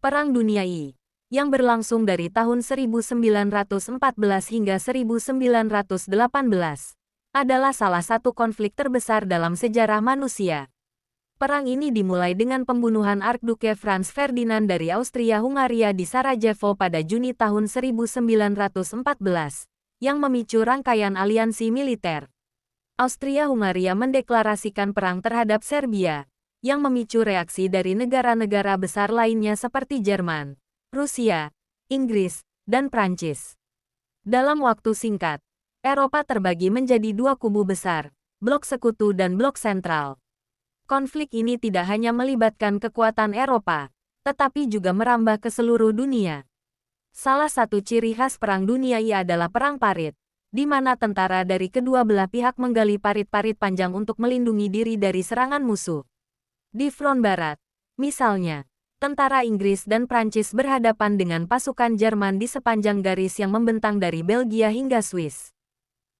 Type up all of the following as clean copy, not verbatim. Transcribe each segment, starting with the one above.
Perang Dunia I, yang berlangsung dari tahun 1914 hingga 1918, adalah salah satu konflik terbesar dalam sejarah manusia. Perang ini dimulai dengan pembunuhan Archduke Franz Ferdinand dari Austria-Hungaria di Sarajevo pada Juni tahun 1914, yang memicu rangkaian aliansi militer. Austria-Hungaria mendeklarasikan perang terhadap Serbia, yang memicu reaksi dari negara-negara besar lainnya seperti Jerman, Rusia, Inggris, dan Prancis. Dalam waktu singkat, Eropa terbagi menjadi dua kubu besar, blok sekutu dan blok sentral. Konflik ini tidak hanya melibatkan kekuatan Eropa, tetapi juga merambah ke seluruh dunia. Salah satu ciri khas Perang Dunia I adalah perang parit, di mana tentara dari kedua belah pihak menggali parit-parit panjang untuk melindungi diri dari serangan musuh. Di front barat, misalnya, tentara Inggris dan Prancis berhadapan dengan pasukan Jerman di sepanjang garis yang membentang dari Belgia hingga Swiss.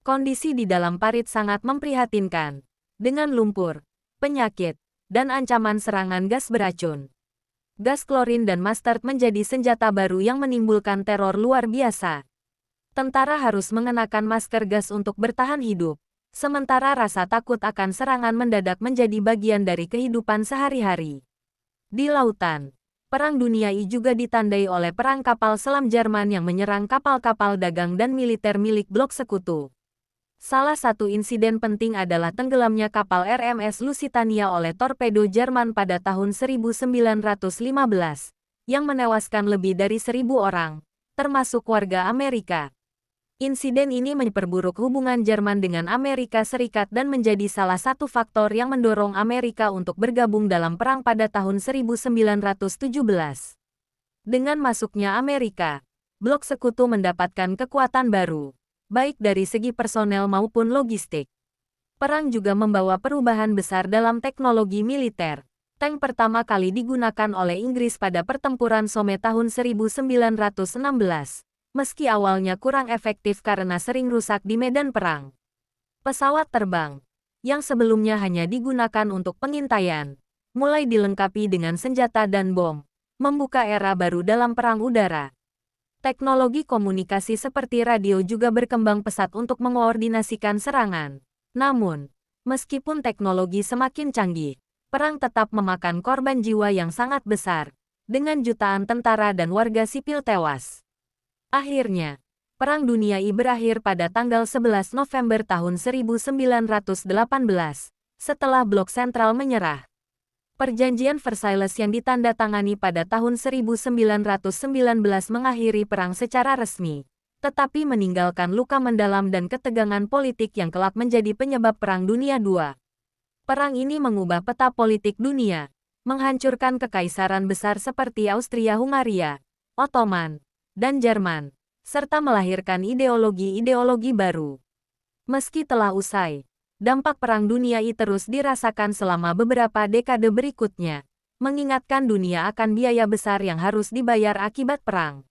Kondisi di dalam parit sangat memprihatinkan, dengan lumpur, penyakit, dan ancaman serangan gas beracun. Gas klorin dan mustard menjadi senjata baru yang menimbulkan teror luar biasa. Tentara harus mengenakan masker gas untuk bertahan hidup. Sementara rasa takut akan serangan mendadak menjadi bagian dari kehidupan sehari-hari. Di lautan, Perang Dunia I juga ditandai oleh perang kapal selam Jerman yang menyerang kapal-kapal dagang dan militer milik blok sekutu. Salah satu insiden penting adalah tenggelamnya kapal RMS Lusitania oleh torpedo Jerman pada tahun 1915, yang menewaskan lebih dari 1.000 orang, termasuk warga Amerika. Insiden ini memperburuk hubungan Jerman dengan Amerika Serikat dan menjadi salah satu faktor yang mendorong Amerika untuk bergabung dalam perang pada tahun 1917. Dengan masuknya Amerika, blok sekutu mendapatkan kekuatan baru, baik dari segi personel maupun logistik. Perang juga membawa perubahan besar dalam teknologi militer. Tank pertama kali digunakan oleh Inggris pada pertempuran Somme tahun 1916. Meski awalnya kurang efektif karena sering rusak di medan perang. Pesawat terbang, yang sebelumnya hanya digunakan untuk pengintaian, mulai dilengkapi dengan senjata dan bom, membuka era baru dalam perang udara. Teknologi komunikasi seperti radio juga berkembang pesat untuk mengoordinasikan serangan. Namun, meskipun teknologi semakin canggih, perang tetap memakan korban jiwa yang sangat besar, dengan jutaan tentara dan warga sipil tewas. Akhirnya, Perang Dunia I berakhir pada tanggal 11 November tahun 1918, setelah blok sentral menyerah. Perjanjian Versailles yang ditandatangani pada tahun 1919 mengakhiri perang secara resmi, tetapi meninggalkan luka mendalam dan ketegangan politik yang kelak menjadi penyebab Perang Dunia II. Perang ini mengubah peta politik dunia, menghancurkan kekaisaran besar seperti Austria-Hungaria, Ottoman, dan Jerman, serta melahirkan ideologi-ideologi baru. Meski telah usai, dampak Perang Dunia I terus dirasakan selama beberapa dekade berikutnya, mengingatkan dunia akan biaya besar yang harus dibayar akibat perang.